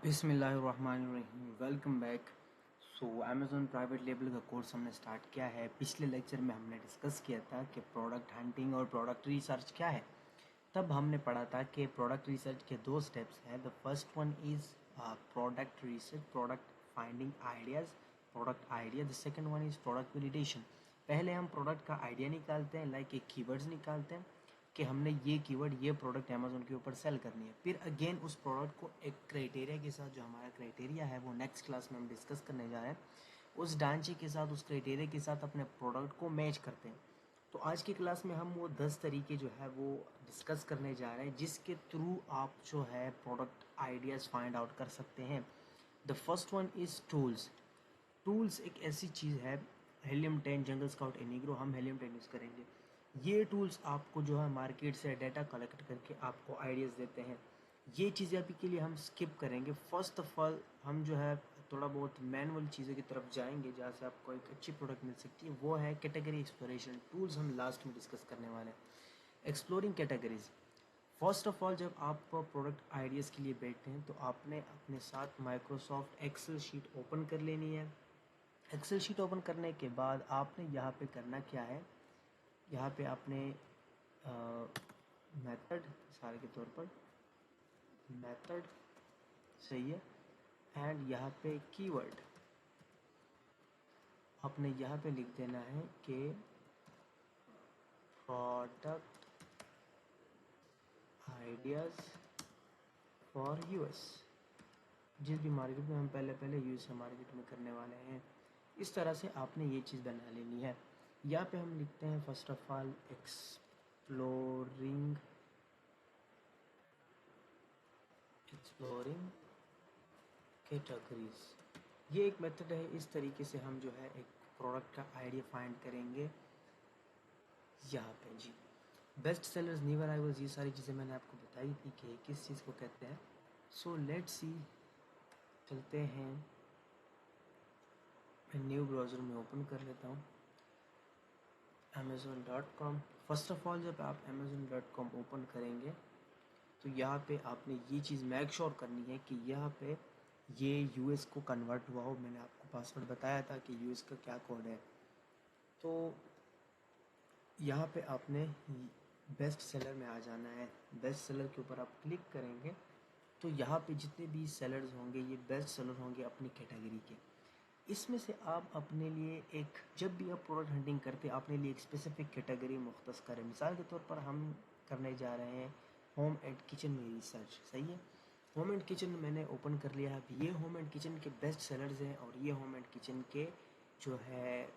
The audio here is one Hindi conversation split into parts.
बिस्मिल्लाहिर्रहमानिर्रहीम, welcome back. Amazon private label का कोर्स हमने स्टार्ट किया है। पिछले लेक्चर में हमने डिस्कस किया था कि प्रोडक्ट हंटिंग और प्रोडक्ट रिसर्च क्या है। तब हमने पढ़ा था कि प्रोडक्ट रिसर्च के दो स्टेप्स हैं। The first one is product research, product finding ideas, product idea. The second one is product validation. पहले हम प्रोडक्ट का आइडिया निकालते हैं, लाइक एक कीवर्ड्स निकालते हैं कि हमने ये कीवर्ड, ये प्रोडक्ट अमेज़ोन के ऊपर सेल करनी है। फिर अगेन उस प्रोडक्ट को एक क्राइटेरिया के साथ, जो हमारा क्राइटेरिया है वो नेक्स्ट क्लास में हम डिस्कस करने जा रहे हैं, उस ढांचे के साथ, उस क्राइटेरिया के साथ अपने प्रोडक्ट को मैच करते हैं। तो आज की क्लास में हम वो 10 तरीके जो है वो डिस्कस करने जा रहे हैं, जिसके थ्रू आप जो है प्रोडक्ट आइडियाज़ फाइंड आउट कर सकते हैं। The first one is tools. Tools एक ऐसी चीज़ है, हेलियम 10, जंगल स्काउट, एनीग्रो, हम हेलियम 10 यूज़ करेंगे। ये टूल्स आपको जो है मार्केट से डाटा कलेक्ट करके आपको आइडियाज़ देते हैं। ये चीज़ें अभी के लिए हम स्किप करेंगे। फर्स्ट ऑफ ऑल हम जो है थोड़ा बहुत मैनुअल चीज़ों की तरफ जाएंगे, जहाँ से आपको एक अच्छी प्रोडक्ट मिल सकती है। वो है कैटेगरी एक्सप्लोरेशन। टूल्स हम लास्ट में डिस्कस करने वाले हैं। Exploring categories. First of all, जब आप प्रोडक्ट आइडियाज़ के लिए बैठते हैं तो आपने अपने साथ माइक्रोसॉफ्ट एक्सेल शीट ओपन कर लेनी है। एक्सेल शीट ओपन करने के बाद आपने यहाँ पे करना क्या है, यहाँ पे आपने मेथड, मिसाल के तौर पर मेथड, सही है, एंड यहाँ पे कीवर्ड आपने यहाँ पे लिख देना है कि प्रोडक्ट आइडियाज़ फॉर यूएस। जिस भी मार्केट में हम पहले यूएस मार्केट में करने वाले हैं, इस तरह से आपने ये चीज़ बना लेनी है। यहाँ पे हम लिखते हैं first of all exploring categories. ये एक मेथड है। इस तरीके से हम जो है एक प्रोडक्ट का आइडिया फाइंड करेंगे। यहाँ पे जी बेस्ट सेलर्स, न्यू अराइवल्स, ये सारी चीज़ें मैंने आपको बताई थी कि किस चीज़ को कहते हैं। सो लेट्स सी, चलते हैं, मैं न्यू ब्राउज़र में ओपन कर लेता हूँ amazon.com। फर्स्ट ऑफ ऑल जब आप amazon.com ओपन करेंगे तो यहाँ पे आपने ये चीज़ मेक श्योर करनी है कि यहाँ पे ये यूएस को कन्वर्ट हुआ हो। मैंने आपको पासवर्ड बताया था कि यूएस का क्या कोड है। तो यहाँ पे आपने बेस्ट सेलर में आ जाना है। बेस्ट सेलर के ऊपर आप क्लिक करेंगे तो यहाँ पे जितने भी सेलर्स होंगे ये बेस्ट सेलर होंगे अपनी कैटेगरी के। इसमें से आप अपने लिए एक, जब भी आप प्रोडक्ट हंटिंग करते हैं, अपने लिए एक स्पेसिफिक कैटेगरी मुख्तस करें। मिसाल के तौर पर हम करने जा रहे हैं होम एंड किचन में रिसर्च, सही है। होम एंड किचन मैंने ओपन कर लिया है। अब ये होम एंड किचन के बेस्ट सेलर्स हैं और ये होम एंड किचन के जो है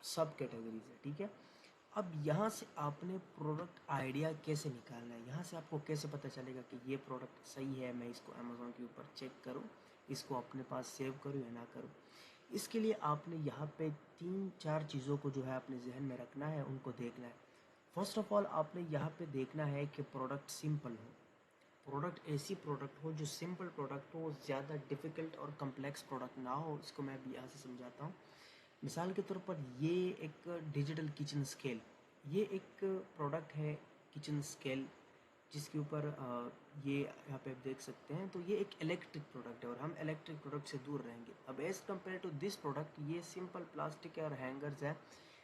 सब कैटेगरीज है, ठीक है। अब यहाँ से आपने प्रोडक्ट आइडिया कैसे निकालना है, यहाँ से आपको कैसे पता चलेगा कि ये प्रोडक्ट सही है, मैं इसको अमेज़ोन के ऊपर चेक करूँ, इसको अपने पास सेव करूँ या ना करूँ। इसके लिए आपने यहाँ पे 3-4 चीज़ों को जो है अपने जहन में रखना है, उनको देखना है। फर्स्ट ऑफ ऑल आपने यहाँ पे देखना है कि प्रोडक्ट सिंपल हो। प्रोडक्ट ऐसी प्रोडक्ट हो जो सिंपल प्रोडक्ट हो, ज़्यादा डिफ़िकल्ट और कम्प्लेक्स प्रोडक्ट ना हो। इसको मैं अभी यहाँ से समझाता हूँ। मिसाल के तौर पर ये एक डिजिटल किचन स्केल, ये एक प्रोडक्ट है किचन स्केल, जिसके ऊपर ये यहाँ पे आप देख सकते हैं। तो ये एक इलेक्ट्रिक प्रोडक्ट है और हम इलेक्ट्रिक प्रोडक्ट से दूर रहेंगे। अब as compare to this product, ये सिंपल प्लास्टिक है और हैंगर्स है,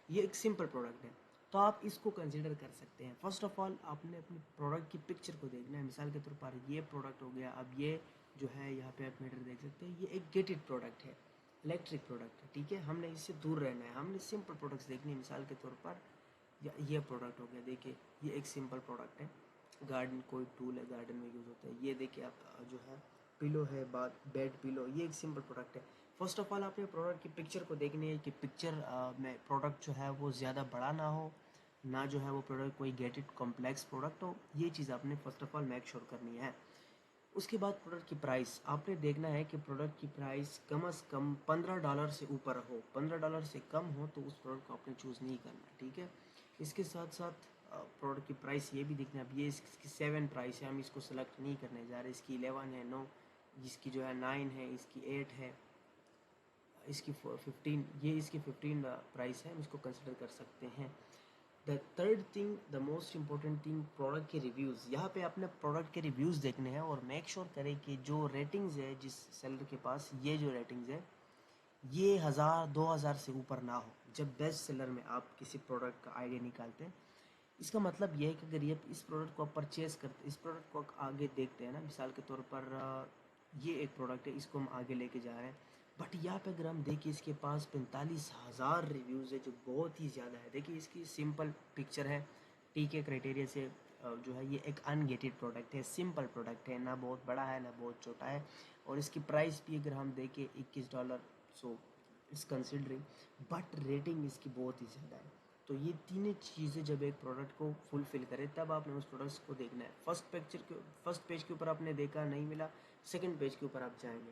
ये एक सिंपल प्रोडक्ट है, तो आप इसको कंसिडर कर सकते हैं। फर्स्ट ऑफ ऑल आपने अपनी प्रोडक्ट की पिक्चर को देखना है। मिसाल के तौर पर ये प्रोडक्ट हो गया। अब ये जो है यहाँ पे आप मीटर देख सकते हैं, ये एक गेटेड प्रोडक्ट है, इलेक्ट्रिक प्रोडक्ट है, ठीक है। हमने इससे दूर रहना है, हमने सिंपल प्रोडक्ट्स देखनी है। मिसाल के तौर पर ये प्रोडक्ट हो गया, देखिए ये एक सिंपल प्रोडक्ट है। गार्डन, कोई टूल है, गार्डन में यूज़ होता है। ये देखिए आप जो है पिलो है, बेड पिलो, ये एक सिंपल प्रोडक्ट है। फर्स्ट ऑफ ऑल आपने प्रोडक्ट की पिक्चर को देखनी है कि पिक्चर में प्रोडक्ट जो है वो ज़्यादा बड़ा ना हो, ना जो है वो प्रोडक्ट कोई गेटेड कॉम्प्लेक्स प्रोडक्ट हो। ये चीज़ आपने first of all make sure करनी है। उसके बाद प्रोडक्ट की प्राइस आपने देखना है कि प्रोडक्ट की प्राइस कम से कम $15 से ऊपर हो। $15 से कम हो तो उस प्रोडक्ट को आपने चूज़ नहीं करना, ठीक है। इसके साथ साथ प्रोडक्ट की प्राइस ये भी देखना है। अब ये इसकी 7 प्राइस है, हम इसको सेलेक्ट नहीं करने जा रहे। इसकी 11 है, नो, इसकी जो है 9 है, इसकी 8 है, इसकी 15, ये इसकी 15 प्राइस है, हम इसको कंसिडर कर सकते हैं। The third thing, the most important thing, product के रिव्यूज़। यहाँ पे आपने प्रोडक्ट के रिव्यूज़ देखने हैं और मेक श्योर करें कि जो रेटिंग्स है जिस सेलर के पास, ये जो रेटिंग्स है ये 1000-2000 से ऊपर ना हो। जब बेस्ट सेलर में आप किसी प्रोडक्ट का आइडिया निकालते हैं, इसका मतलब ये है कि अगर ये इस प्रोडक्ट को आप परचेज़ करते, इस प्रोडक्ट को आगे देखते हैं ना, मिसाल के तौर पर ये एक प्रोडक्ट है, इसको हम आगे लेके जा रहे हैं, बट यहाँ पे अगर हम देखिए इसके पास 45,000 रिव्यूज़ है, जो बहुत ही ज़्यादा है। देखिए इसकी सिंपल पिक्चर है, ठीक है, क्राइटेरिया से जो है ये एक अनगेटेड प्रोडक्ट है, सिंपल प्रोडक्ट है, ना बहुत बड़ा है ना बहुत छोटा है, और इसकी प्राइस भी अगर हम देखें $21, so it's considering, but rating इसकी बहुत ही ज़्यादा है। तो ये तीनों चीज़ें जब एक प्रोडक्ट को फुलफ़िल करे तब आपने उस प्रोडक्ट्स को देखना है। फर्स्ट पेज के ऊपर आपने देखा, नहीं मिला, सेकंड पेज के ऊपर आप जाएंगे।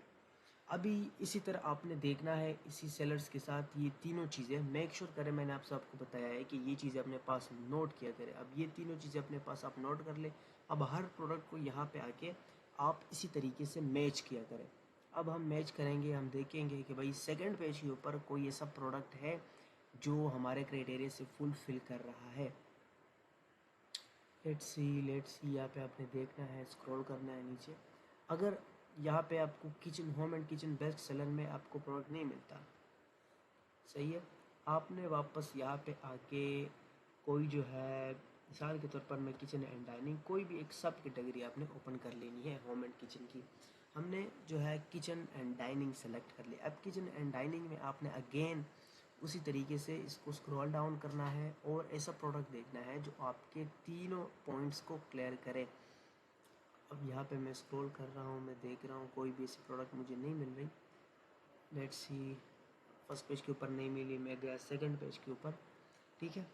अभी इसी तरह आपने देखना है इसी सेलर्स के साथ ये तीनों चीज़ें मेक श्योर करें। मैंने आपको बताया है कि ये चीज़ें अपने पास नोट किया करें। अब ये तीनों चीज़ें अपने पास आप नोट कर ले। अब हर प्रोडक्ट को यहाँ पे आके आप इसी तरीके से मैच किया करें। अब हम मैच करेंगे, हम देखेंगे कि भाई सेकंड पेज के ऊपर कोई ऐसा प्रोडक्ट है जो हमारे क्राइटेरिया से फुलफिल कर रहा है। लेट्स सी, यहाँ पे आपने देखना है, स्क्रॉल करना है नीचे। अगर यहाँ पे आपको kitchen, home and kitchen best seller में आपको प्रोडक्ट नहीं मिलता, सही है, आपने वापस यहाँ पे आके कोई जो है, मिसाल के तौर पर मैं किचन एंड डाइनिंग, कोई भी एक सब कैटेगरी आपने ओपन कर लेनी है होम एंड किचन की। हमने जो है किचन एंड डाइनिंग सेलेक्ट कर लिया। अब किचन एंड डाइनिंग में आपने अगेन उसी तरीके से इसको स्क्रॉल डाउन करना है और ऐसा प्रोडक्ट देखना है जो आपके तीनों पॉइंट्स को क्लियर करे। अब यहाँ पे मैं स्क्रॉल कर रहा हूँ, मैं देख रहा हूँ कोई भी ऐसी प्रोडक्ट मुझे नहीं मिल रही। लेट्स सी, फर्स्ट पेज के ऊपर नहीं मिली, मैं गया सेकंड पेज के ऊपर, ठीक है।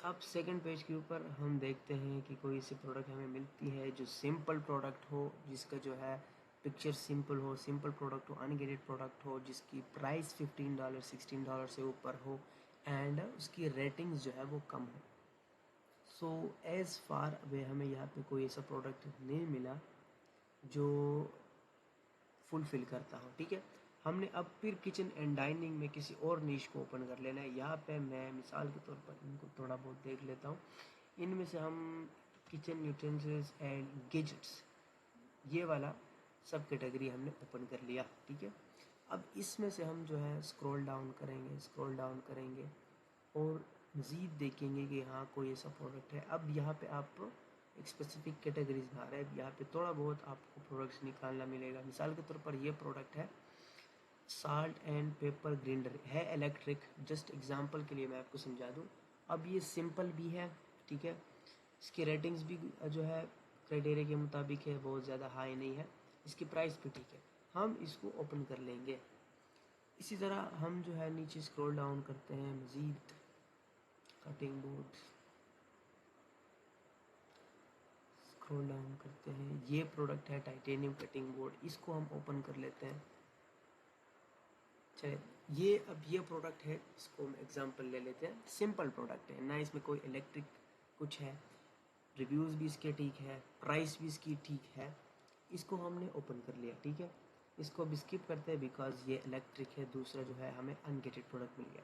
अब सेकंड पेज के ऊपर हम देखते हैं कि कोई ऐसी प्रोडक्ट हमें मिलती है जो सिंपल प्रोडक्ट हो, जिसका जो है पिक्चर सिंपल हो, सिंपल प्रोडक्ट हो, अनगेटेड प्रोडक्ट हो, जिसकी प्राइस $15 $16 से ऊपर हो, एंड उसकी रेटिंग्स जो है वो कम हो। सो एज़ फार अभी हमें यहाँ पे कोई ऐसा प्रोडक्ट नहीं मिला जो फुलफ़िल करता हो, ठीक है। हमने अब फिर किचन एंड डाइनिंग में किसी और नीश को ओपन कर लेना है। यहाँ पे मैं मिसाल के तौर पर इनको थोड़ा बहुत देख लेता हूँ। इनमें से हम किचन यूटेंसिल्स एंड गैजेट्स, ये वाला सब कैटेगरी हमने ओपन कर लिया, ठीक है। अब इसमें से हम जो है स्क्रॉल डाउन करेंगे, स्क्रॉल डाउन करेंगे और मज़ीद देखेंगे कि हाँ कोई ऐसा प्रोडक्ट है। अब यहाँ पे आप एक स्पेसिफिक कैटेगरीज में आ रहा है, यहाँ पे थोड़ा बहुत आपको प्रोडक्ट्स निकालना मिलेगा। मिसाल के तौर पर ये प्रोडक्ट है साल्ट एंड पेपर ग्राइंडर, है इलेक्ट्रिक, जस्ट एग्जांपल के लिए मैं आपको समझा दूँ। अब ये सिंपल भी है, ठीक है, इसकी रेटिंग्स भी जो है क्राइटेरिया के मुताबिक है, बहुत ज़्यादा हाई नहीं है, इसकी प्राइस भी ठीक है। हम इसको ओपन कर लेंगे। इसी तरह हम जो है नीचे स्क्रॉल डाउन करते हैं, मज़ीद कटिंग बोर्ड स्क्रॉल डाउन करते हैं, ये प्रोडक्ट है टाइटेनियम कटिंग बोर्ड, इसको हम ओपन कर लेते हैं। चलिए, ये अब ये प्रोडक्ट है, इसको हम एग्जांपल ले लेते हैं। सिंपल प्रोडक्ट है ना, इसमें कोई इलेक्ट्रिक कुछ है, रिव्यूज़ भी इसके ठीक है, प्राइस भी इसकी ठीक है, इसको हमने ओपन कर लिया, ठीक है। इसको अब स्किप करते हैं बिकॉज ये इलेक्ट्रिक है, दूसरा जो है हमें अनगेटेड प्रोडक्ट मिल गया।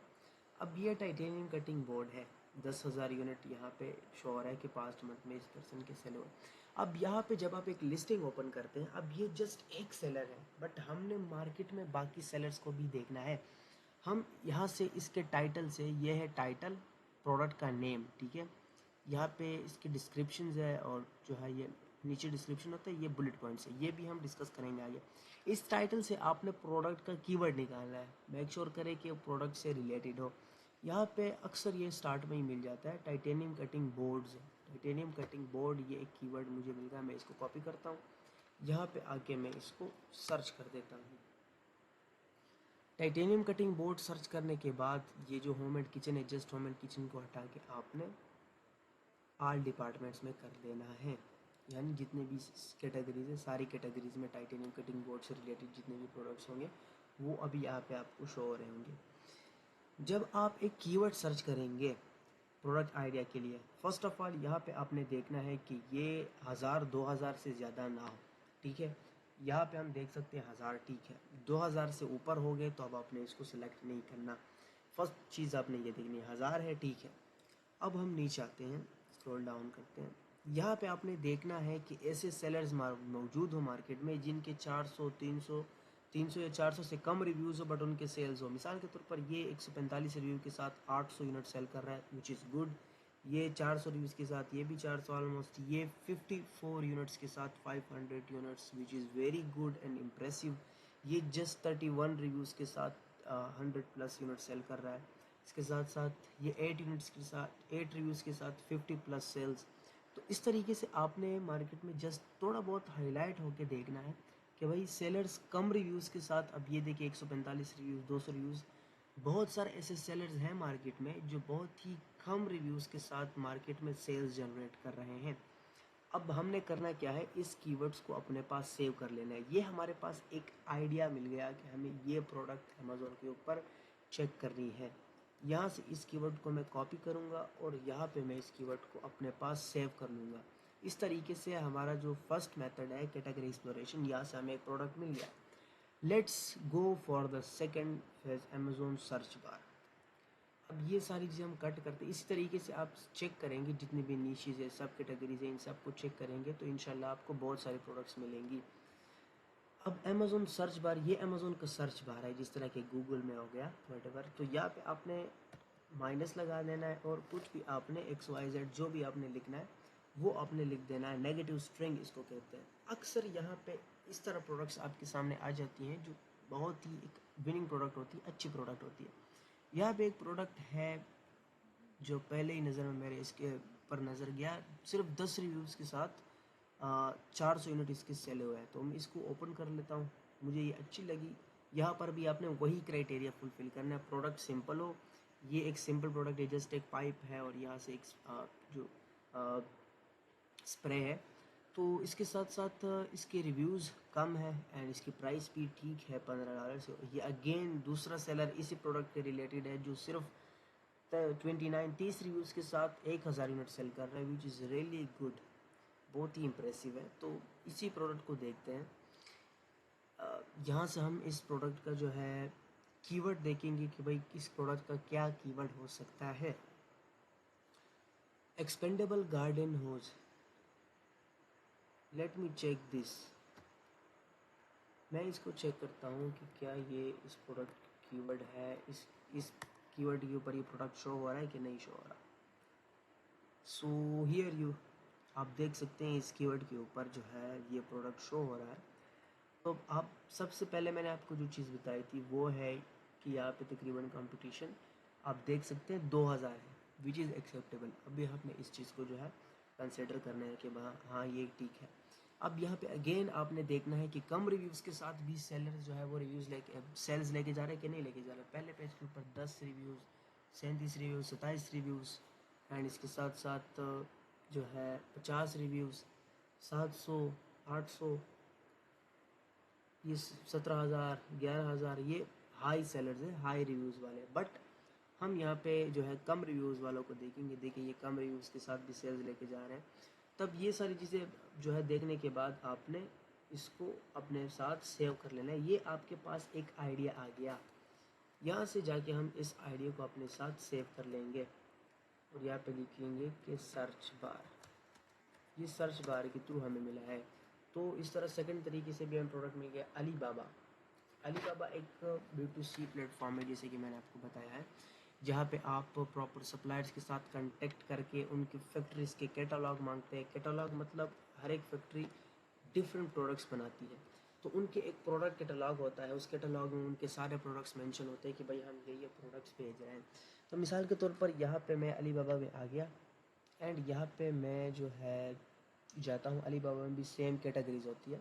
अब ये टाइटेनियम कटिंग बोर्ड है, 10,000 यूनिट यहाँ पे शो हो रहा है कि पास्ट मंथ में इस पर्सन के सेल हुए। अब यहाँ पे जब आप एक लिस्टिंग ओपन करते हैं, अब ये जस्ट एक सेलर है, बट हमने मार्केट में बाकी सेलर्स को भी देखना है। हम यहाँ से इसके टाइटल से, ये है टाइटल, प्रोडक्ट का नेम, ठीक है, यहाँ पे इसकी डिस्क्रिप्शन है और जो है ये नीचे डिस्क्रिप्शन होता है, ये बुलेट पॉइंट्स है, ये भी हम डिस्कस करेंगे आगे। इस टाइटल से आपने प्रोडक्ट का कीवर्ड निकालना है, मेक श्योर करें कि प्रोडक्ट से रिलेटेड हो। यहाँ पे अक्सर ये स्टार्ट में ही मिल जाता है, titanium cutting boards, titanium cutting board, ये एक कीवर्ड मुझे मिल रहा है, मैं इसको कॉपी करता हूँ, यहाँ पे आके मैं इसको सर्च कर देता हूँ। टाइटेनियम कटिंग बोर्ड सर्च करने के बाद ये जो होम एंड किचन है, जस्ट होम एंड किचन को हटा के आपने ऑल डिपार्टमेंट्स में कर देना है, यानी जितने भी कैटेगरीज है, सारी कैटेगरीज में टाइटेनियम कटिंग बोर्ड से रिलेटेड जितने भी प्रोडक्ट्स होंगे वो अभी यहाँ पे आपको शो हो रहे होंगे। जब आप एक कीवर्ड सर्च करेंगे प्रोडक्ट आइडिया के लिए, फर्स्ट ऑफ ऑल यहाँ पे आपने देखना है कि ये 1000-2000 से ज़्यादा ना हो, ठीक है। यहाँ पे हम देख सकते हैं 1000, ठीक है, 2000 से ऊपर हो गए तो अब आपने इसको सिलेक्ट नहीं करना। फर्स्ट चीज़ आपने ये देखनी है, 1000 है, ठीक है। अब हम नीचे आते हैं, स्क्रॉल डाउन करते हैं। यहाँ पे आपने देखना है कि ऐसे सेलर्स मौजूद हो मार्केट में जिनके 400 300 या 400 से कम रिव्यूज़ हो बट उनके सेल्स हो। मिसाल के तौर पर ये 145 रिव्यू के साथ 800 यूनिट सेल कर रहा है, विच इज़ गुड। ये 400 रिव्यूज़ के साथ ये भी 400 ऑलमोस्ट। ये 54 यूनिट्स के साथ 500 units, which is very good and impressive. ये जस्ट 31 रिव्यूज़ के साथ 100 प्लस यूनिट सेल कर रहा है। इसके साथ साथ ये 8 यूनिट्स के साथ 8 रिव्यूज़ के साथ 50 प्लस सेल्स। तो इस तरीके से आपने मार्केट में जस्ट थोड़ा बहुत हाईलाइट होकर देखना है कि भाई सेलर्स कम रिव्यूज़ के साथ, अब ये देखिए 145 रिव्यूज़, 200 रिव्यूज़, बहुत सारे ऐसे सेलर्स हैं मार्केट में जो बहुत ही कम रिव्यूज़ के साथ मार्केट में सेल्स जनरेट कर रहे हैं। अब हमने करना क्या है, इस कीवर्ड्स को अपने पास सेव कर लेना है। ये हमारे पास एक आइडिया मिल गया कि हमें ये प्रोडक्ट अमेज़ोन के ऊपर चेक करनी है। यहाँ से इस कीवर्ड को मैं कॉपी करूँगा और यहाँ पे मैं इस कीवर्ड को अपने पास सेव कर लूँगा। इस तरीके से हमारा जो फर्स्ट मेथड है कैटेगरी एक्सप्लोरेशन, यहाँ से हमें एक प्रोडक्ट मिल गया। Let's go for the second phase, Amazon search bar. अब ये सारी चीज़ें हम कट करते हैं। इसी तरीके से आप चेक करेंगे जितने भी नीशेज़ है, सब कैटेगरीज है, इन सब को चेक करेंगे तो इंशाल्लाह आपको बहुत सारी प्रोडक्ट्स मिलेंगी। अब अमेज़ोन सर्च बार, ये अमेज़ोन का सर्च बार है जिस तरह के गूगल में हो गया व्हाटएवर। तो यहाँ पे आपने माइनस लगा देना है और कुछ भी आपने XYZ जो भी आपने लिखना है वो आपने लिख देना है। नेगेटिव स्ट्रिंग इसको कहते हैं। अक्सर यहाँ पे इस तरह प्रोडक्ट्स आपके सामने आ जाती हैं जो बहुत ही एक विनिंग प्रोडक्ट होती है, अच्छी प्रोडक्ट होती है। यहाँ पे एक प्रोडक्ट है जो पहले ही नज़र में मेरे इसके पर नज़र गया, सिर्फ 10 रिव्यूज़ के साथ 400 यूनिट इसके सेल हुए हैं। तो मैं इसको ओपन कर लेता हूँ, मुझे ये अच्छी लगी। यहाँ पर भी आपने वही क्राइटेरिया फुलफिल करना है, प्रोडक्ट सिंपल हो। ये एक सिंपल प्रोडक्ट है, जस्ट एक पाइप है और यहाँ से एक जो स्प्रे है। तो इसके साथ साथ इसके रिव्यूज़ कम है एंड इसकी प्राइस भी ठीक है, $15 से। ये अगेन दूसरा सेलर इसी प्रोडक्ट के रिलेटेड है जो सिर्फ 30 रिव्यूज़ के साथ 1000 यूनिट सेल कर रहा है, विच इज़ रियली गुड, बहुत ही इम्प्रेसिव है। तो इसी प्रोडक्ट को देखते हैं। यहाँ से हम इस प्रोडक्ट का जो है कीवर्ड देखेंगे कि भाई किस प्रोडक्ट का क्या कीवर्ड हो सकता है। Expandable garden hose, let me check this. मैं इसको चेक करता हूँ कि क्या ये इस प्रोडक्ट कीवर्ड है, इस कीवर्ड के ऊपर ये प्रोडक्ट शो हो रहा है कि नहीं शो हो रहा। सो हियर यू, आप देख सकते हैं इस कीवर्ड के ऊपर जो है ये प्रोडक्ट शो हो रहा है। तो आप सबसे पहले मैंने आपको जो चीज़ बताई थी वो है कि यहाँ पे तकरीबन कंपटीशन आप देख सकते हैं 2000 है, विच इज़ एक्सेप्टेबल। अभी हमने इस चीज़ को जो है कंसिडर करना है कि हाँ ये ठीक है। अब यहाँ पे अगेन आपने देखना है कि कम रिव्यूज़ के साथ भी सेलर जो है वो रिव्यूज़ लेके सेल्स लेके जा रहे हैं कि नहीं लेके जा रहे हैं। पहले पेज के ऊपर 10 रिव्यूज़, 37 रिव्यूज़, 27 रिव्यूज़ एंड इसके साथ साथ जो है 50 रिव्यूज़, 700, 800, ये 17,000, 11,000, ये हाई सेलर्स है, हाई रिव्यूज़ वाले। बट हम यहाँ पे जो है कम रिव्यूज़ वालों को देखेंगे। देखिए ये कम रिव्यूज़ के साथ भी सेल्स लेके जा रहे हैं। तब ये सारी चीज़ें जो है देखने के बाद आपने इसको अपने साथ सेव कर लेना है। ये आपके पास एक आइडिया आ गया। यहाँ से जाके हम इस आइडिया को अपने साथ सेव कर लेंगे और यहाँ पे लिखेंगे कि सर्च बार। ये सर्च बार के थ्रू हमें मिला है। तो इस तरह सेकंड तरीके से भी हमें प्रोडक्ट मिल गया अलीबाबा। अलीबाबा एक B2C प्लेटफॉर्म है जैसे कि मैंने आपको बताया है, जहाँ पे आप प्रॉपर सप्लायर्स के साथ कांटेक्ट करके उनकी फैक्ट्रीज के कैटलॉग मांगते हैं। कैटलॉग मतलब हर एक फैक्ट्री डिफरेंट प्रोडक्ट्स बनाती है, तो उनके एक प्रोडक्ट कैटलॉग होता है। उस कैटलॉग में उनके सारे प्रोडक्ट्स मेंशन होते हैं कि भाई हम ये प्रोडक्ट्स भेज रहे हैं। तो मिसाल के तौर पर यहाँ पे मैं अलीबाबा में आ गया एंड यहाँ पे मैं जो है जाता हूँ। अलीबाबा में भी सेम कैटेगरीज होती है।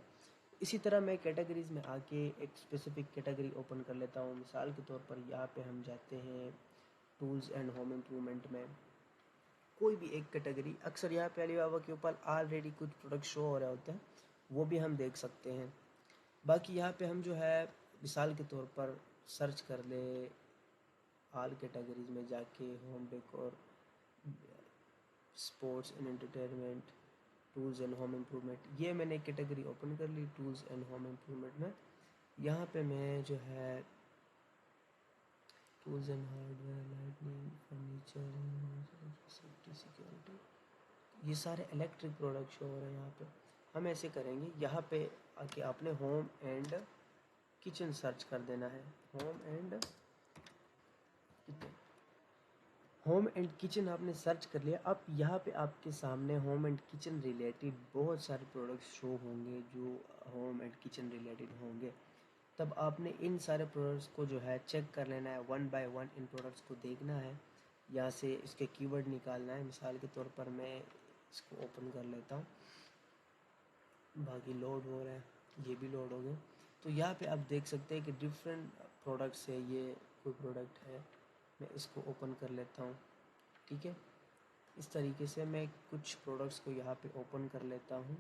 इसी तरह मैं कैटेगरीज में आके एक स्पेसिफिक कैटेगरी ओपन कर लेता हूँ। मिसाल के तौर पर यहाँ पे हम जाते हैं टूल्स एंड होम इम्प्रूवमेंट में, कोई भी एक कैटेगरी। अक्सर यहाँ पे अलीबाबा के ऊपर ऑलरेडी कुछ प्रोडक्ट शो हो रहे होते हैं, वो भी हम देख सकते हैं। बाकी यहाँ पे हम जो है मिसाल के तौर पर सर्च कर ले ऑल कैटेगरीज में जाके home decor, sports and entertainment, tools and home improvement, ये मैंने कैटेगरी ओपन कर ली टूल्स एंड होम इम्प्रूवमेंट में। यहाँ पे मैं जो है tools and hardware, lightning, furniture, safety, security, ये सारे इलेक्ट्रिक प्रोडक्ट शो हो रहे हैं यहाँ पे। हम ऐसे करेंगे, यहाँ पे आके आपने होम एंड किचन सर्च कर देना है। होम एंड किचन आपने सर्च कर लिया। अब यहाँ पे आपके सामने होम एंड किचन रिलेटेड बहुत सारे प्रोडक्ट्स शो होंगे जो होम एंड किचन रिलेटेड होंगे। तब आपने इन सारे प्रोडक्ट्स को जो है चेक कर लेना है, one by one in products को देखना है, यहाँ से इसके कीवर्ड निकालना है। मिसाल के तौर पर मैं इसको ओपन कर लेता हूँ, बाकी लोड हो रहा है, ये भी लोड हो गए। तो यहाँ पे आप देख सकते हैं कि डिफरेंट प्रोडक्ट्स है। ये कोई प्रोडक्ट है, मैं इसको ओपन कर लेता हूँ, ठीक है। इस तरीके से मैं कुछ प्रोडक्ट्स को यहाँ पे ओपन कर लेता हूँ,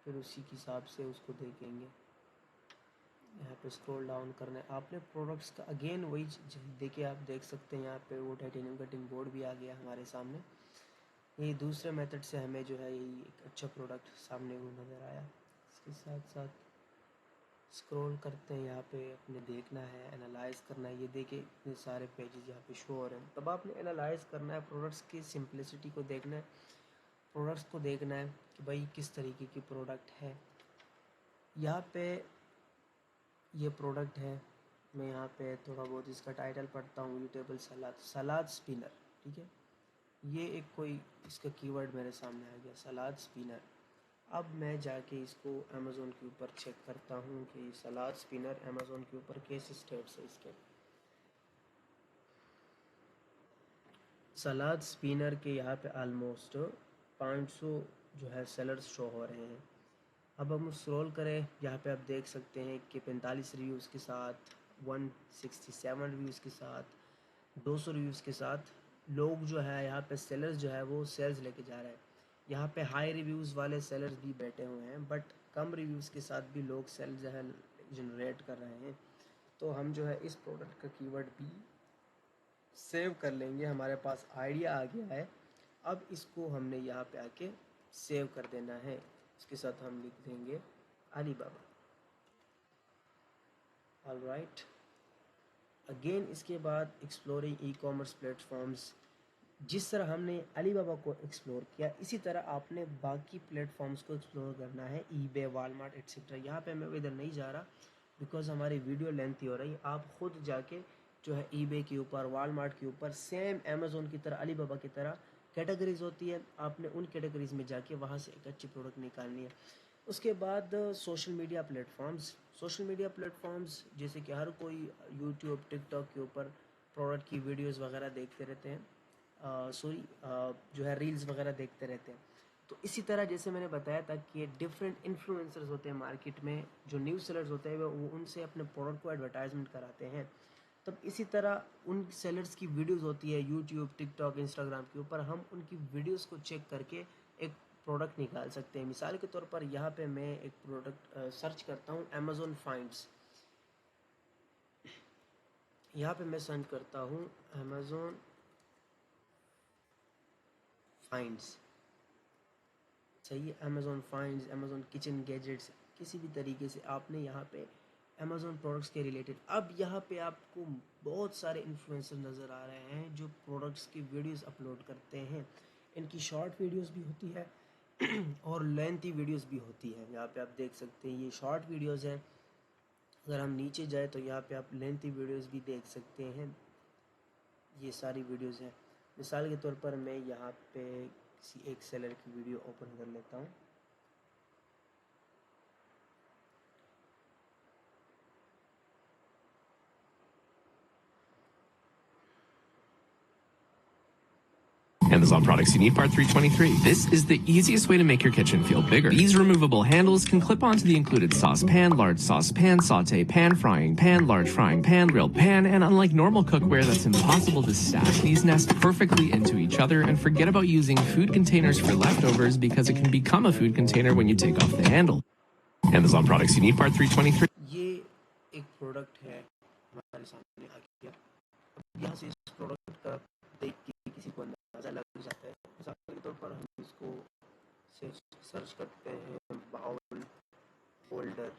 फिर उसी के हिसाब से उसको देखेंगे। यहाँ पे स्क्रॉल डाउन करना है आपने प्रोडक्ट्स का। अगेन वही देखिए, आप देख सकते हैं यहाँ पे वो टाइटेनियम कटिंग बोर्ड भी आ गया हमारे सामने। ये दूसरे मेथड से हमें जो है यही एक अच्छा प्रोडक्ट सामने वो नज़र आया। इसके साथ साथ स्क्रॉल करते हैं, यहाँ पे अपने देखना है, एनालाइज करना है। ये देखिए इतने सारे पेजेस यहाँ पे शो हो रहे हैं। तब आपने एनालाइज करना है, प्रोडक्ट्स की सिंपलिसिटी को देखना है, प्रोडक्ट्स को देखना है कि भाई किस तरीके की प्रोडक्ट है। यहाँ पे ये प्रोडक्ट है, मैं यहाँ पे थोड़ा बहुत इसका टाइटल पढ़ता हूँ, वेजिटेबल सलाद स्पिनर, ठीक है। ये एक कोई इसका कीवर्ड मेरे सामने आ गया, सलाद स्पिनर। अब मैं जाके इसको अमेज़ोन के ऊपर चेक करता हूँ कि सलाद स्पिनर अमेज़ोन के ऊपर कैसे स्टेट्स है इसके। सलाद स्पिनर के यहाँ पे ऑलमोस्ट 500 जो है सेलर्स शो हो रहे हैं। अब हम स्क्रॉल करें, यहाँ पे आप देख सकते हैं कि 45 रिव्यूज़ के साथ, 167 रिव्यूज़ के साथ, 200 रिव्यूज़ के साथ लोग जो है यहाँ पे सेलर्स जो है वो सेल्स लेके जा रहे हैं। यहाँ पे हाई रिव्यूज़ वाले सेलर्स भी बैठे हुए हैं, बट कम रिव्यूज़ के साथ भी लोग सेल जो है जनरेट कर रहे हैं। तो हम जो है इस प्रोडक्ट का कीवर्ड भी सेव कर लेंगे, हमारे पास आइडिया आ गया है। अब इसको हमने यहाँ पे आके सेव कर देना है। इसके साथ हम लिख देंगे अलीबाबा, ऑलराइट। अगेन इसके बाद एक्सप्लोरिंग ई कॉमर्स प्लेटफॉर्म्स। जिस तरह हमने अलीबाबा को एक्सप्लोर किया, इसी तरह आपने बाकी प्लेटफॉर्म्स को एक्सप्लोर करना है, ईबे, वालमार्ट एट्सेट्रा। यहाँ पे मैं इधर नहीं जा रहा बिकॉज हमारी वीडियो लेंथी हो रही है। आप खुद जाके जो है ईबे के ऊपर, वालमार्ट के ऊपर, सेम अमेज़ोन की तरह, अलीबाबा की तरह कैटेगरीज होती है, आपने उन कैटेगरीज में जाके वहाँ से एक अच्छी प्रोडक्ट निकालनी है। उसके बाद सोशल मीडिया प्लेटफॉर्म्स जैसे कि हर कोई यूट्यूब, टिकटॉक के ऊपर प्रोडक्ट की वीडियोस वगैरह देखते रहते हैं, जो है रील्स वगैरह देखते रहते हैं। तो इसी तरह जैसे मैंने बताया था कि डिफरेंट इन्फ्लुएंसर्स होते हैं मार्केट में, जो न्यूज़ सेलर्स होते हैं वो उनसे अपने प्रोडक्ट को एडवर्टाइजमेंट कराते हैं। तब इसी तरह उन सेलर्स की वीडियोस होती है यूट्यूब, टिकटॉक, इंस्टाग्राम के ऊपर, हम उनकी वीडियोस को चेक करके एक प्रोडक्ट निकाल सकते हैं। मिसाल के तौर पर यहाँ पे मैं एक प्रोडक्ट सर्च करता हूँ, अमेज़ॉन फाइंड्स। यहाँ पे मैं सर्च करता हूँ अमेज़ॉन फाइंड्स, सही है। Amazon finds, Amazon kitchen gadgets, किसी भी तरीके से आपने यहाँ पे अमेज़ॉन प्रोडक्ट्स के रिलेटेड। अब यहाँ पे आपको बहुत सारे इन्फ्लुएंसर नज़र आ रहे हैं जो प्रोडक्ट्स की वीडियोस अपलोड करते हैं। इनकी शॉर्ट वीडियोस भी होती है और लेंथी वीडियोस भी होती है। यहाँ पे आप देख सकते हैं ये शॉर्ट वीडियोस हैं। अगर हम नीचे जाए तो यहाँ पे आप लेंथी वीडियोस भी देख सकते हैं, ये सारी वीडियोस हैं। मिसाल के तौर पर मैं यहाँ पे किसी एक सेलर की वीडियो ओपन कर लेता हूँ। Amazon products you need, part 323. This is the easiest way to make your kitchen feel bigger. These removable handles can clip onto the included saucepan, large saucepan, saute pan, frying pan, large frying pan, grill pan, and unlike normal cookware that's impossible to stack, these nest perfectly into each other. And forget about using food containers for leftovers because it can become a food container when you take off the handle. Amazon products you need, part 323. ये एक प्रोडक्ट है हमारे सामने आ गया। यहाँ से इस प्रोडक्ट का देख के किसी को अंदाज़ा लग जाता है। मिसाल के तौर पर हम इसको सर्च करते हैं, बाउल होल्डर,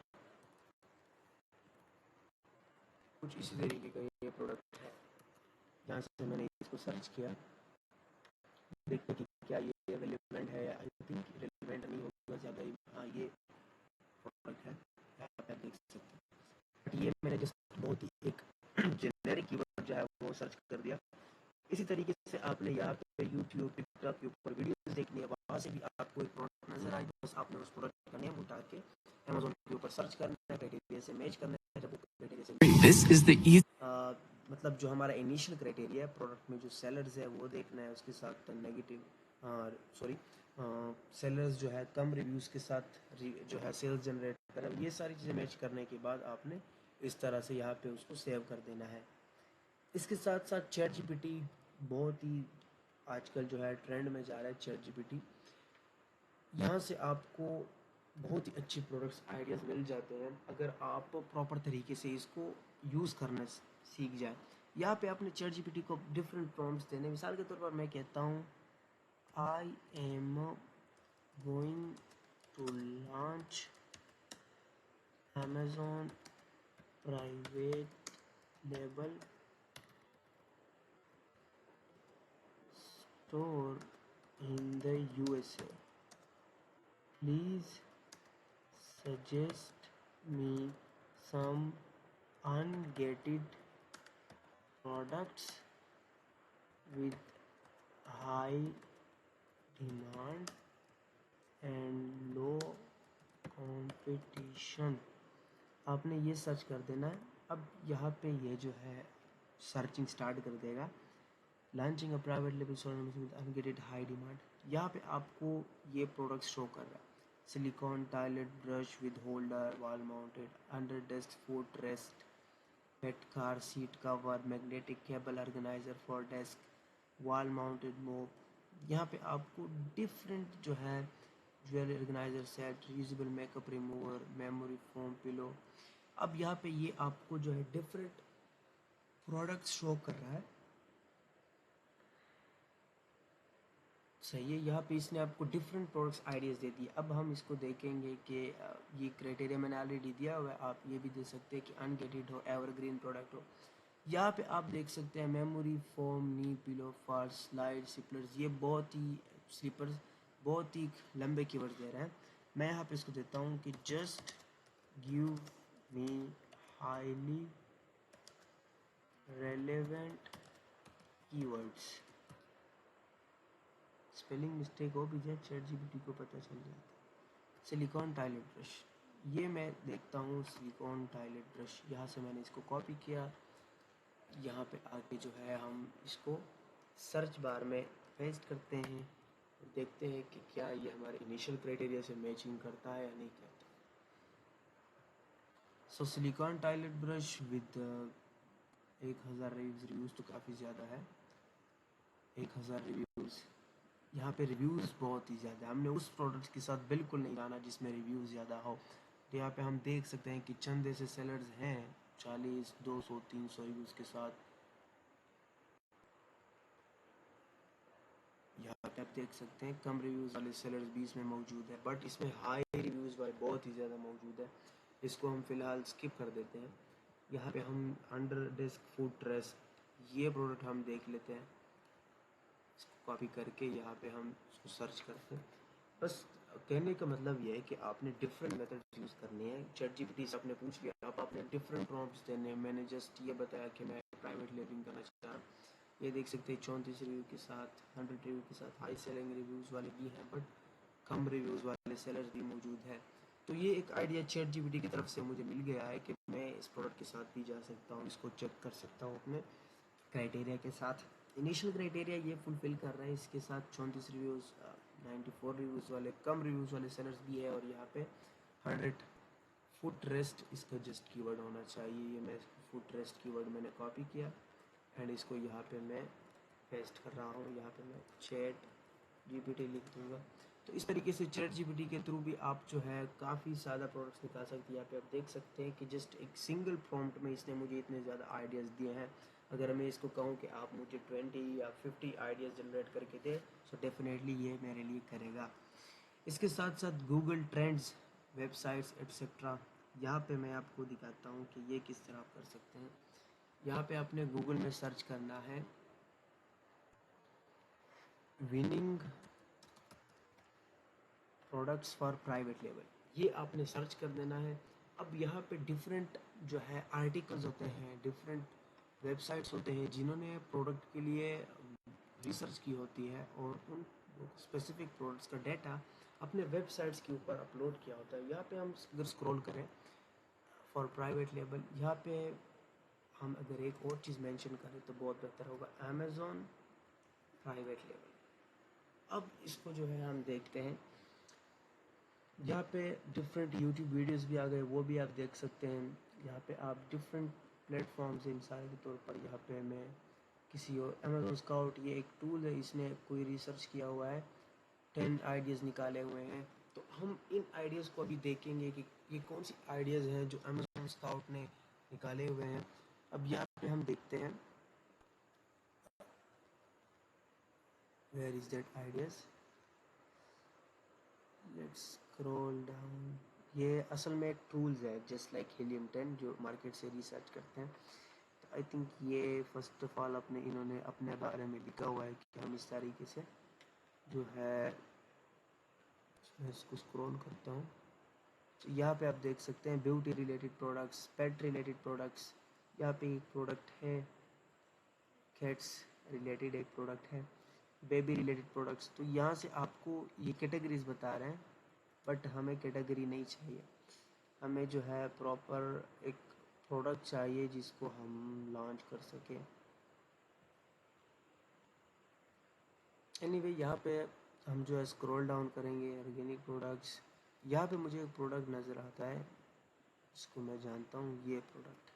कुछ इसी तरीके का ये प्रोडक्ट है। यहाँ से मैंने इसको सर्च किया, देखते कि क्या ये रेलिवेंट है। आई थिंक रेलिवेंट नहीं होगा ज़्यादा ही। हाँ, ये प्रोडक्ट है, यहाँ पे आप देख सकते हैं। बट ये मैंने जस्ट बहुत ही एक जेनेरिक कीवर्ड जो है वो सर्च कर दिया। इसी तरीके से आपने यहाँ पे यूट्यूब, टिकटॉक के ऊपर वीडियोस देखनी है, वहाँ से भी आपको एक प्रोडक्ट नजर आए, बस आपने उस प्रोडक्ट का नेम उठा के अमेजोन के ऊपर सर्च करना है, क्राइटेरिया से मैच करना है। जब क्राइटेरिया से This is the easy. मतलब जो हमारा इनिशियल क्राइटेरिया है प्रोडक्ट में, जो सेलर्स है वो देखना है, उसके साथ नेगेटिव सॉरी सेलर्स जो है कम रिव्यूज़ के साथ जो है सेल्स जनरेट करें, ये सारी चीज़ें मैच करने के बाद आपने इस तरह से यहाँ पे उसको सेव कर देना है। इसके साथ साथ चैट जीपीटी बहुत ही आजकल जो है ट्रेंड में जा रहा है। चैट जीपीटी, यहाँ से आपको बहुत ही अच्छे प्रोडक्ट्स आइडियाज़ मिल जाते हैं अगर आप प्रॉपर तरीके से इसको यूज़ करना सीख जाए। यहाँ पे आपने चैट जीपीटी को डिफरेंट प्रॉम्प्ट्स देने, मिसाल के तौर पर मैं कहता हूँ I am going to launch Amazon private label store in the USA. Please suggest me some ungated products with high demand and low competition. आपने ये सर्च कर देना है। अब यहाँ पे ये जो है सर्चिंग स्टार्ट कर देगा। Launching a private label store with ungated high demand, यहाँ पे आपको ये प्रोडक्ट शो कर रहा है। Silicon toilet brush with holder, wall mounted, under desk foot rest, pet car seat cover, magnetic cable organiser for desk, wall mounted मोप। यहाँ पे आपको डिफरेंट जो है jewellery organiser set, reusable makeup remover, memory foam pillow. अब यहाँ पे ये आपको जो है डिफरेंट प्रोडक्ट्स शो कर रहा है। सही है, यहाँ पे इसने आपको डिफरेंट प्रोडक्ट्स आइडियाज़ दे दिए। अब हम इसको देखेंगे कि ये क्राइटेरिया मैंने ऑलरेडी दिया हुआ है, आप ये भी दे सकते हैं कि अनगेटेड हो, एवरग्रीन प्रोडक्ट हो। यहाँ पे आप देख सकते हैं memory foam, knee pillow, for side sleepers, ये बहुत ही स्लीपर्स बहुत ही लंबे कीवर्ड्स दे रहे हैं। मैं यहाँ पे इसको देता हूँ कि just give me highly relevant keywords. Spelling mistake हो भी जाए, चैट जीपीटी को पता चल जाता है। सिलिकॉन टॉयलेट ब्रश, ये मैं देखता हूँ सिलिकॉन टॉयलेट ब्रश, यहाँ से मैंने इसको कॉपी किया। यहाँ पे आके जो है हम इसको सर्च बार में पेस्ट करते हैं, देखते हैं कि क्या ये हमारे इनिशियल क्राइटेरिया से मैचिंग करता है या नहीं करता। So silicone toilet brush with 1000 reviews तो काफ़ी ज़्यादा है। 1000 रिव्यूज़, यहाँ पे रिव्यूज़ बहुत ही ज़्यादा, हमने उस प्रोडक्ट के साथ बिल्कुल नहीं जाना जिसमें रिव्यूज़ ज़्यादा हो। तो यहाँ पे हम देख सकते हैं कि चंद ऐसे सेलर्स हैं 40, 200, 300 रिव्यूज़ के साथ। यहाँ पे आप देख सकते हैं कम रिव्यूज़ वाले सेलर्स भी इसमें मौजूद है, बट इसमें हाई रिव्यूज़ वाले बहुत ही ज़्यादा मौजूद है। इसको हम फ़िलहाल स्किप कर देते हैं। यहाँ पे हम अंडर डेस्क फुट रेस्ट, ये प्रोडक्ट हम देख लेते हैं। इसको कॉपी करके यहाँ पे हम इसको सर्च करते हैं। बस कहने का मतलब ये है कि आपने डिफरेंट मेथड यूज़ करनी है। चैट जीपीटी से आपने पूछ लिया, आप आपने डिफरेंट प्रॉम्प्ट्स देने हैं। मैंने जस्ट ये बताया कि मैं प्राइवेट लेबलिंग करना चाह रहा हूँ। ये देख सकते हैं 34 रिव्यू के साथ, 100 रिव्यू के साथ हाई सेलिंग रिव्यूज़ वाले भी हैं, बट कम रिव्यूज़ वाले सेलर्स भी मौजूद है। तो ये एक आइडिया चैट जीपीटी की तरफ से मुझे मिल गया है कि मैं इस प्रोडक्ट के साथ भी जा सकता हूँ, इसको चेक कर सकता हूँ अपने क्राइटेरिया के साथ। इनिशियल क्राइटेरिया ये फुलफ़िल कर रहा है, इसके साथ 34 रिव्यूज़, 94 रिव्यूज़ वाले कम रिव्यूज़ वाले सेलर्स भी है, और यहाँ पे 100 फुट रेस्ट इसका जस्ट कीवर्ड होना चाहिए। ये मैं फुट रेस्ट कीवर्ड मैंने कॉपी किया एंड इसको यहाँ पे मैं पेस्ट कर रहा हूँ। यहाँ पे मैं चैट जीपीटी लिख दूँगा। तो इस तरीके से चैट जीपीटी के थ्रू भी आप जो है काफ़ी ज़्यादा प्रोडक्ट्स निकाल सकते हैं। यहाँ पे आप देख सकते हैं कि जस्ट एक सिंगल प्रॉम्प्ट में इसने मुझे इतने ज़्यादा आइडियाज़ दिए हैं। अगर मैं इसको कहूँ कि आप मुझे 20 या 50 आइडियाज़ जनरेट करके दे, सो डेफिनेटली ये मेरे लिए करेगा। इसके साथ साथ गूगल ट्रेंड्स, वेबसाइट्स एट्सेट्रा, यहाँ पे मैं आपको दिखाता हूँ कि ये किस तरह आप कर सकते हैं। यहाँ पे आपने गूगल में सर्च करना है winning products for private level, ये आपने सर्च कर देना है। अब यहाँ पे डिफरेंट जो है आर्टिकल्स होते हैं, डिफरेंट वेबसाइट्स होते हैं जिन्होंने प्रोडक्ट के लिए रिसर्च की होती है और उन स्पेसिफिक प्रोडक्ट्स का डाटा अपने वेबसाइट्स के ऊपर अपलोड किया होता है। यहाँ पे हम अगर स्क्रॉल करें फॉर प्राइवेट लेबल, यहाँ पे हम अगर एक और चीज़ मेंशन करें तो बहुत बेहतर होगा, अमेज़ॉन प्राइवेट लेबल। अब इसको जो है हम देखते हैं, यहाँ पे डिफरेंट यूट्यूब वीडियोस भी आ गए, वो भी आप देख सकते हैं। यहाँ पे आप डिफरेंट प्लेटफॉर्म्स हैं, मिसाल के तौर पर यहाँ पे मैं किसी और अमेज़ॉन स्काउट, ये एक टूल है, इसने कोई रिसर्च किया हुआ है, 10 आइडियाज़ निकाले हुए हैं। तो हम इन आइडियाज़ को अभी देखेंगे कि ये कौन सी आइडियाज़ हैं जो अमेज़ॉन स्काउट ने निकाले हुए हैं। अब यहाँ पे हम देखते हैं where is that ideas, let's scroll down. ये असल में एक टूल्स है जस्ट लाइक हीलियम 10 जो मार्केट से रिसर्च करते हैं। तो आई थिंक ये फर्स्ट ऑफ ऑल इन्होंने अपने बारे में लिखा हुआ है कि हम इस तरीके से जो है, मैं इसको स्क्रॉल करता हूँ तो यहाँ पे आप देख सकते हैं ब्यूटी रिलेटेड प्रोडक्ट्स, पेट रिलेटेड प्रोडक्ट्स। यहाँ पे एक प्रोडक्ट है कैट्स रिलेटेड, एक प्रोडक्ट है बेबी रिलेटेड प्रोडक्ट्स। तो यहाँ से आपको ये कैटेगरीज बता रहे हैं, बट हमें कैटेगरी नहीं चाहिए, हमें जो है प्रॉपर एक प्रोडक्ट चाहिए जिसको हम लॉन्च कर सकें। एनीवे यहाँ पे हम जो है स्क्रॉल डाउन करेंगे, ऑर्गेनिक प्रोडक्ट्स, यहाँ पे मुझे एक प्रोडक्ट नज़र आता है जिसको मैं जानता हूँ, ये प्रोडक्ट।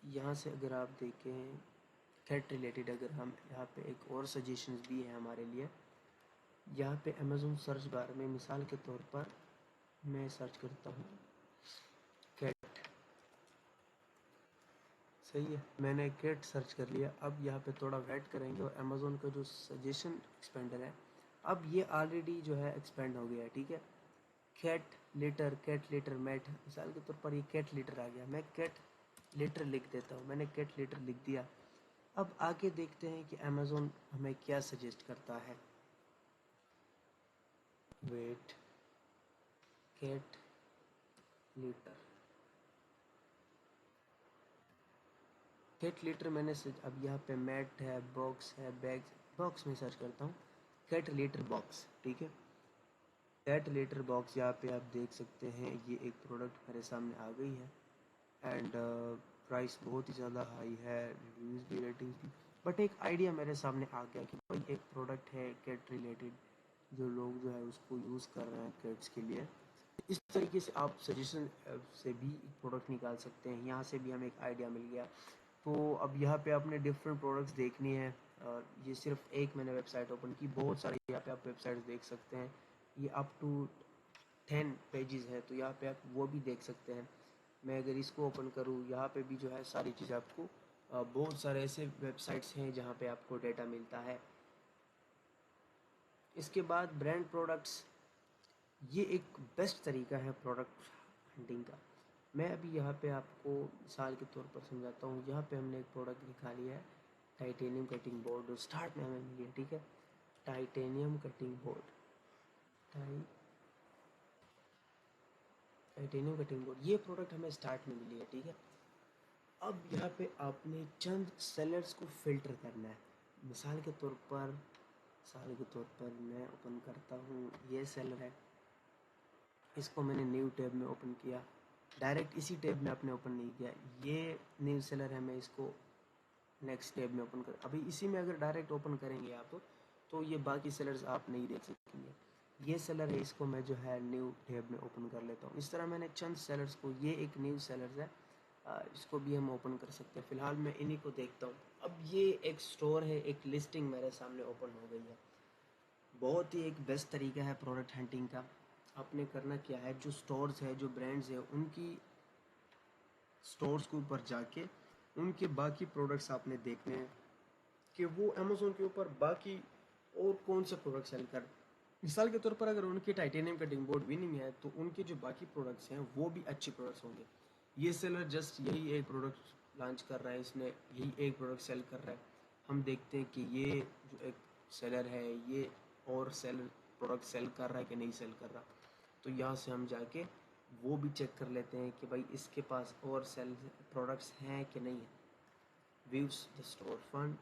यहाँ से अगर आप देखें कैट रिलेटेड, अगर हम यहाँ पे एक और सजेशंस भी हैं हमारे लिए, यहाँ पे अमेज़ोन सर्च बार में मिसाल के तौर पर मैं सर्च करता हूँ कैट, सही है, मैंने कैट सर्च कर लिया। अब यहाँ पे थोड़ा वेट करेंगे और अमेज़ोन का जो सजेशन एक्सपेंडर है, अब ये ऑलरेडी जो है एक्सपेंड हो गया है, ठीक है। कैट लिटर मैट, मिसाल के तौर पर ये कैट लिटर आ गया, मैं कैट लिटर लिख देता हूँ, मैंने कैट लिटर लिख दिया। अब आगे देखते हैं कि अमेज़ोन हमें क्या सजेस्ट करता है। Wait, cat litter, cat litter मैंने अब यहाँ पे मैट है, बॉक्स है, बैग्स, बॉक्स में सर्च करता हूँ कैट लिटर बॉक्स, ठीक है। कैट लिटर बॉक्स यहाँ पे आप देख सकते हैं, ये एक प्रोडक्ट मेरे सामने आ गई है एंड प्राइस बहुत ही ज़्यादा हाई है, रिव्यूज़ भी, रेटिंग्स भी। बट एक आइडिया मेरे सामने आ गया कि भाई एक प्रोडक्ट है कैट रिलेटेड, जो लोग जो है उसको यूज़ कर रहे हैं कैट्स के लिए। इस तरीके से आप सजेशन से भी एक प्रोडक्ट निकाल सकते हैं, यहाँ से भी हमें एक आइडिया मिल गया। तो अब यहाँ पे आपने डिफरेंट प्रोडक्ट्स देखनी है, ये सिर्फ एक मैंने वेबसाइट ओपन की, बहुत सारे यहाँ पे आप वेबसाइट्स देख सकते हैं, ये अप टू 10 पेजेस है, तो यहाँ पे आप वो भी देख सकते हैं। मैं अगर इसको ओपन करूँ, यहाँ पे भी जो है सारी चीज़ आपको बहुत सारे ऐसे वेबसाइट्स हैं जहाँ पे आपको डेटा मिलता है। इसके बाद ब्रांड प्रोडक्ट्स, ये एक बेस्ट तरीका है प्रोडक्ट हंटिंग का। मैं अभी यहाँ पे आपको मिसाल के तौर पर समझाता हूँ। यहाँ पे हमने एक प्रोडक्ट दिखा लिया है टाइटेनियम कटिंग बोर्ड, जो स्टार्ट में हमें मिली है, ठीक है। Titanium cutting board, titanium cutting board, ये प्रोडक्ट हमें स्टार्ट में मिली है, ठीक है। अब यहाँ पे आपने चंद सेलर्स को फिल्टर करना है। मिसाल के तौर पर मैं ओपन करता हूँ, ये सेलर है, इसको मैंने न्यू टैब में ओपन किया, डायरेक्ट इसी टैब में आपने ओपन नहीं किया, ये न्यू सेलर है, मैं इसको नेक्स्ट टैब में ओपन कर, अभी इसी में अगर डायरेक्ट ओपन करेंगे आप तो ये बाकी सेलर्स आप नहीं देख सकेंगे। ये सेलर है, इसको मैं जो है न्यू टैब में ओपन कर लेता हूँ। इस तरह मैंने चंद सेलर्स को, ये एक न्यू सेलर्स है, इसको भी हम ओपन कर सकते हैं। फ़िलहाल मैं इन्हीं को देखता हूँ। अब ये एक स्टोर है, एक लिस्टिंग मेरे सामने ओपन हो गई है। बहुत ही एक बेस्ट तरीका है प्रोडक्ट हंटिंग का। आपने करना क्या है, जो स्टोर्स है, जो ब्रांड्स है, उनकी स्टोर्स के ऊपर जाके उनके बाकी प्रोडक्ट्स आपने देखने हैं कि वो अमेज़ोन के ऊपर बाकी और कौन से प्रोडक्ट सेल कर। मिसाल के तौर पर अगर उनकी टाइटेनियम कटिंग बोर्ड विनिंग है तो उनके जो बाकी प्रोडक्ट्स हैं वो भी अच्छे प्रोडक्ट्स होंगे। ये सेलर जस्ट यही एक प्रोडक्ट लॉन्च कर रहा है, इसने यही एक प्रोडक्ट सेल कर रहा है, हम देखते हैं कि ये जो एक सेलर है ये और सेलर प्रोडक्ट सेल कर रहा है कि नहीं सेल कर रहा। तो यहाँ से हम जाके वो भी चेक कर लेते हैं कि भाई इसके पास और सेल प्रोडक्ट्स हैं कि नहीं है। Views the store front.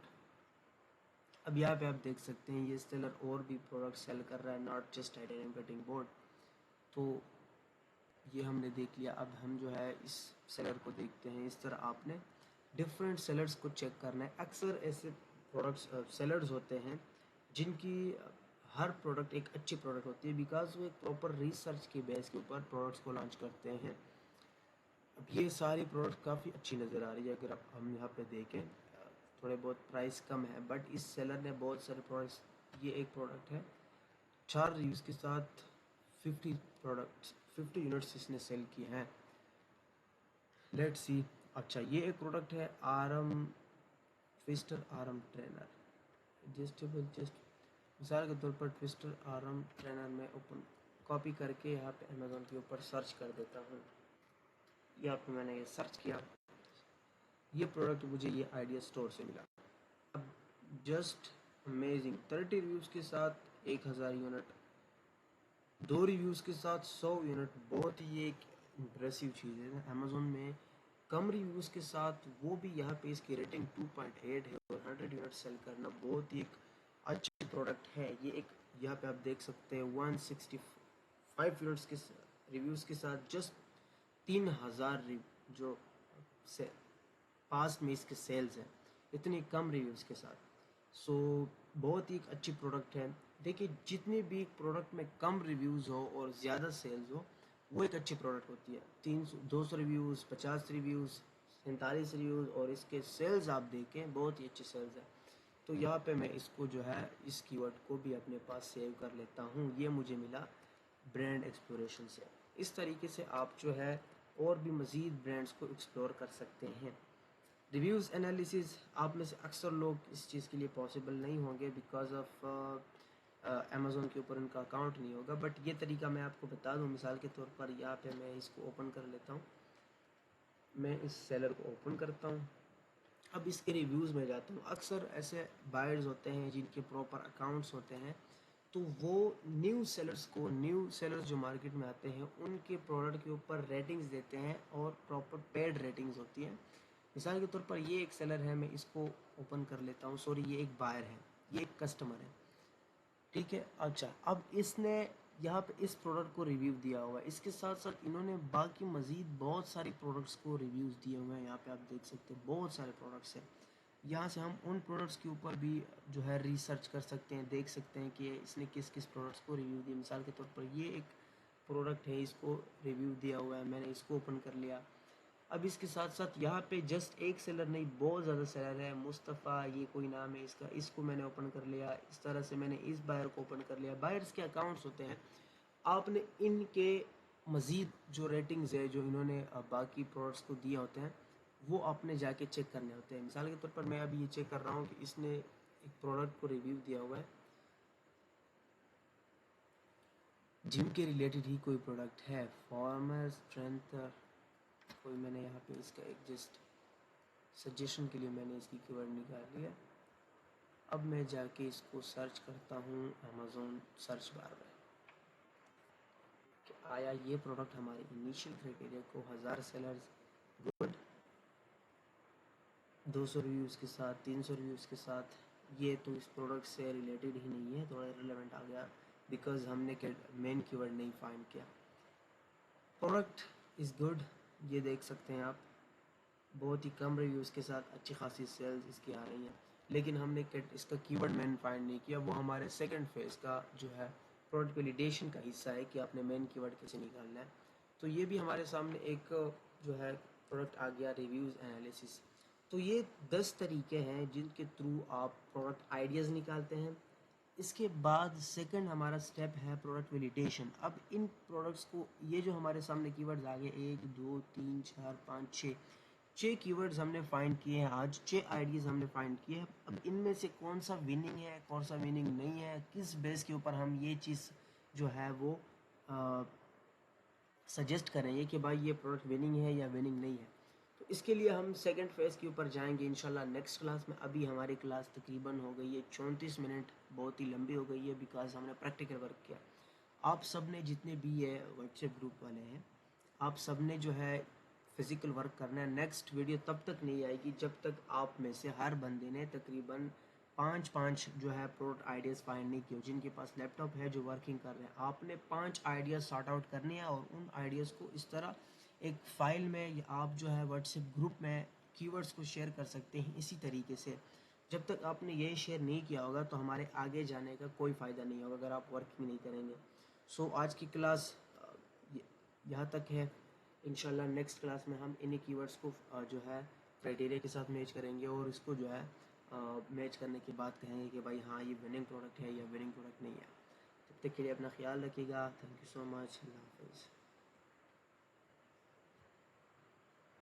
अब यहाँ पे आप देख सकते हैं ये सेलर और भी प्रोडक्ट सेल कर रहा है, not just titanium cutting board. तो ये हमने देख लिया। अब हम जो है इस सेलर को देखते हैं। इस तरह आपने डिफरेंट सेलर्स को चेक करना है। अक्सर ऐसे प्रोडक्ट्स सेलर्स होते हैं जिनकी हर प्रोडक्ट एक अच्छी प्रोडक्ट होती है, बिकॉज वो एक प्रॉपर रिसर्च के बेस के ऊपर प्रोडक्ट्स को लॉन्च करते हैं। अब ये सारी प्रोडक्ट काफ़ी अच्छी नज़र आ रही है। अगर आप हम यहाँ पे देखें थोड़े बहुत प्राइस कम है, बट इस सेलर ने बहुत सारे प्रोडक्ट्स, ये एक प्रोडक्ट है 4 रिव्यूज़ के साथ 50 यूनिट्स इसने सेल किए हैं। Let's see. अच्छा, ये एक प्रोडक्ट है arm twister arm trainer adjustable chest. मिसाल के तौर पर ट्विस्टर आर्म ट्रेनर में ओपन कॉपी करके यहाँ पे अमेज़ोन के ऊपर सर्च कर देता हूँ। यहाँ पे मैंने ये सर्च किया, ये प्रोडक्ट मुझे ये आइडिया स्टोर से मिला। अब जस्ट अमेजिंग 30 रिव्यूज़ के साथ 1000 यूनिट, 2 रिव्यूज़ के साथ 100 यूनिट, बहुत ही एक इम्प्रेसिव चीज़ है ना अमेज़ोन में। कम रिव्यूज़ के साथ वो भी यहाँ पे इसकी रेटिंग 2.8 है और 100 यूनिट सेल करना बहुत ही एक अच्छी प्रोडक्ट है। ये एक यहाँ पे आप देख सकते हैं 165 यूनिट्स के रिव्यूज़ के साथ जस्ट 3000 जो से पास्ट में इसके सेल्स हैं, इतनी कम रिव्यूज़ के साथ। सो बहुत ही एक अच्छी प्रोडक्ट है। देखिए, जितनी भी एक प्रोडक्ट में कम रिव्यूज़ हो और ज़्यादा सेल्स हो वो एक अच्छी प्रोडक्ट होती है। 200 रिव्यूज़, 50 रिव्यूज़, 47 रिव्यूज़ और इसके सेल्स आप देखें बहुत ही अच्छे सेल्स हैं। तो यहाँ पे मैं इसको जो है इस कीवर्ड को भी अपने पास सेव कर लेता हूँ। ये मुझे मिला ब्रांड एक्सप्लोरेशन से। इस तरीके से आप जो है और भी मज़ीद ब्रांड्स को एक्सप्लोर कर सकते हैं। रिव्यूज़ एनालिसिस आप में से अक्सर लोग इस चीज़ के लिए पॉसिबल नहीं होंगे बिकॉज ऑफ अमेज़ोन के ऊपर उनका अकाउंट नहीं होगा, बट ये तरीका मैं आपको बता दूं। मिसाल के तौर पर यहाँ पे मैं इसको ओपन कर लेता हूँ, मैं इस सेलर को ओपन करता हूँ। अब इसके रिव्यूज़ में जाता हूँ। अक्सर ऐसे बायर्स होते हैं जिनके प्रॉपर अकाउंट्स होते हैं, तो वो न्यू सेलर्स जो मार्केट में आते हैं उनके प्रोडक्ट के ऊपर रेटिंग्स देते हैं और प्रॉपर पेड रेटिंग्स होती हैं। मिसाल के तौर पर ये एक सेलर है, मैं इसको ओपन कर लेता हूँ। सॉरी, ये एक बायर है, ये एक कस्टमर है, ठीक है। अच्छा, अब इसने यहाँ पे इस प्रोडक्ट को रिव्यू दिया हुआ है, इसके साथ साथ इन्होंने बाकी मज़ीद बहुत सारी प्रोडक्ट्स को रिव्यूज़ दिए हुए हैं। यहाँ पे आप देख सकते हैं बहुत सारे प्रोडक्ट्स हैं। यहाँ से हम उन प्रोडक्ट्स के ऊपर भी जो है रिसर्च कर सकते हैं, देख सकते हैं कि इसने किस किस प्रोडक्ट्स को रिव्यू दिया। मिसाल के तौर पर ये एक प्रोडक्ट है, इसको रिव्यू दिया हुआ है, मैंने इसको ओपन कर लिया। अब इसके साथ साथ यहाँ पे जस्ट एक सेलर नहीं, बहुत ज़्यादा सेलर है। मुस्तफ़ा ये कोई नाम है इसका, इसको मैंने ओपन कर लिया। इस तरह से मैंने इस बायर को ओपन कर लिया। बायर्स के अकाउंट्स होते हैं, आपने इनके मज़ीद जो रेटिंग्स है जो इन्होंने बाकी प्रोडक्ट्स को दिए होते हैं वो आपने जाके चेक करने होते हैं। मिसाल के तौर पर मैं अभी ये चेक कर रहा हूँ कि इसने एक प्रोडक्ट को रिव्यू दिया हुआ है, जिम के रिलेटेड ही कोई प्रोडक्ट है, फॉर्मर स्ट्रेंथ कोई। मैंने यहाँ पे इसका एक जस्ट सजेशन के लिए मैंने इसकी कीवर्ड निकाल लिया। अब मैं जाके इसको सर्च करता हूँ अमेज़ोन सर्च बार में कि आया ये प्रोडक्ट हमारे इनिशियल क्राइटेरिया को 1000 सेलर्स, गुड, 200 रिव्यूज़ के साथ, 300 रिव्यूज़ के साथ। ये तो इस प्रोडक्ट से रिलेटेड ही नहीं है, थोड़ा रिलेवेंट आ गया बिकॉज हमने मेन कीवर्ड नहीं फाइंड किया। प्रोडक्ट इज़ गुड, ये देख सकते हैं आप, बहुत ही कम रिव्यूज़ के साथ अच्छी खासी सेल्स इसकी आ रही हैं, लेकिन हमने इसका कीवर्ड मेन फाइंड नहीं किया। वो हमारे सेकंड फेज़ का जो है प्रोडक्ट वैलिडेशन का हिस्सा है कि आपने मेन कीवर्ड कैसे निकालना है। तो ये भी हमारे सामने एक जो है प्रोडक्ट आ गया, रिव्यूज़ एनालिसिस। तो ये 10 तरीके हैं जिनके थ्रू आप प्रोडक्ट आइडियाज़ निकालते हैं। इसके बाद सेकंड हमारा स्टेप है प्रोडक्ट वैलिडेशन। अब इन प्रोडक्ट्स को, ये जो हमारे सामने कीवर्ड्स आ गए 1 2 3 4 5 6 कीवर्ड्स हमने फाइंड किए हैं आज, 6 आइडियाज़ हमने फाइंड किए हैं। अब इनमें से कौन सा विनिंग है, कौन सा विनिंग नहीं है, किस बेस के ऊपर हम ये चीज़ जो है वो सजेस्ट करेंगे कि भाई ये प्रोडक्ट विनिंग है या विनिंग नहीं है। तो तो इसके लिए हम सेकंड फेज़ के ऊपर जाएंगे इंशाल्लाह नेक्स्ट क्लास में। अभी हमारी क्लास तकरीबन हो गई है 34 मिनट, बहुत ही लंबी हो गई है बिकॉज हमने प्रैक्टिकल वर्क किया। आप सब ने जितने भी है व्हाट्सएप ग्रुप वाले हैं, आप सब ने जो है फिज़िकल वर्क करना है। नेक्स्ट वीडियो तब तक नहीं आएगी जब तक आप में से हर बंदे ने तकरीबन 5 जो है प्रोडक्ट आइडियाज़ फाइंड नहीं किए। जिनके पास लैपटॉप है जो वर्किंग कर रहे हैं, आपने 5 आइडियाज़ सॉर्ट आउट करने हैं और उन आइडियाज़ को इस तरह एक फ़ाइल में आप जो है व्हाट्सएप ग्रुप में कीवर्ड्स को शेयर कर सकते हैं। इसी तरीके से जब तक आपने ये शेयर नहीं किया होगा तो हमारे आगे जाने का कोई फ़ायदा नहीं होगा अगर आप वर्किंग नहीं करेंगे। सो आज की क्लास यहाँ तक है। इंशाल्लाह नेक्स्ट क्लास में हम इन्हीं कीवर्ड्स को जो है क्राइटेरिया के साथ मैच करेंगे और इसको जो है मैच करने के बाद कहेंगे कि भाई हाँ ये विनिंग प्रोडक्ट है या विनिंग प्रोडक्ट नहीं है। तब तक के लिए अपना ख्याल रखिएगा। Thank you so much. अल्लाह हाफ़िज़।